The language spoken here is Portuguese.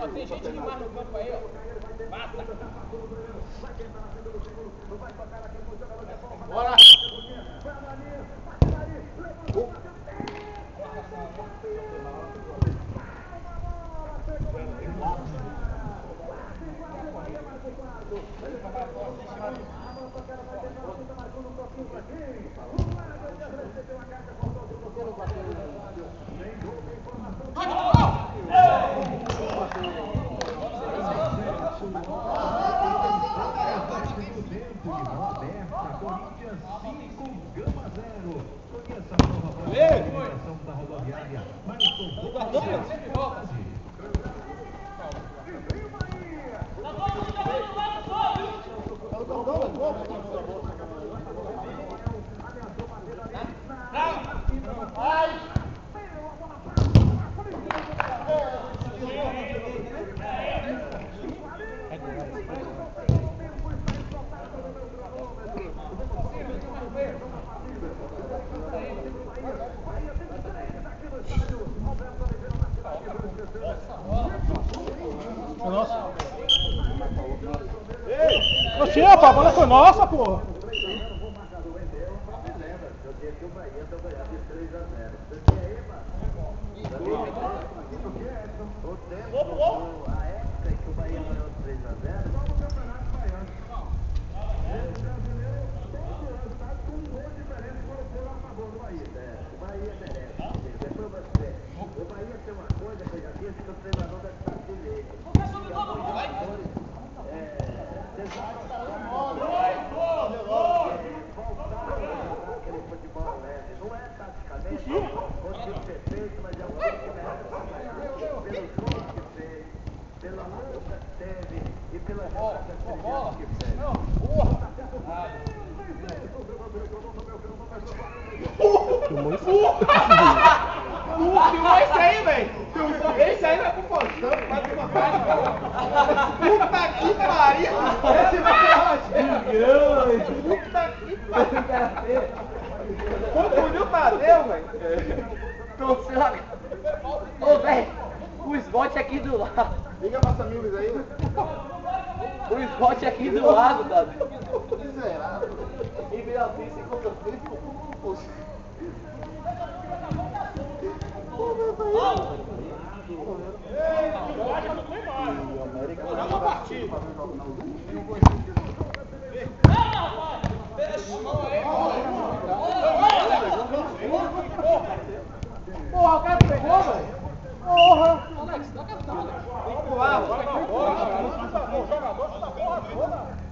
Ó, tem gente demais no campo aí, ó. Mata! Bora! Oxê, rapaz, a bola foi nossa, porra! Filmou isso aí, velho! Esse aí vai pro Faustão, vai pro Fantástico. Puta que pariu! Esse vai ser puta que pariu! Confundiu o Tadeu, velho! Ô, velho, o spot aqui do lado. Liga pra essa Milves aí, velho. O spot aqui do lado, Tadeu. Miserável. E vira assim, sem conta tempo. Joga a partida! Porra, o cara pegou, velho! Porra! Alex, dá cartão, Alex. Vamos lá, bora pra fora! O jogador tá porra toda!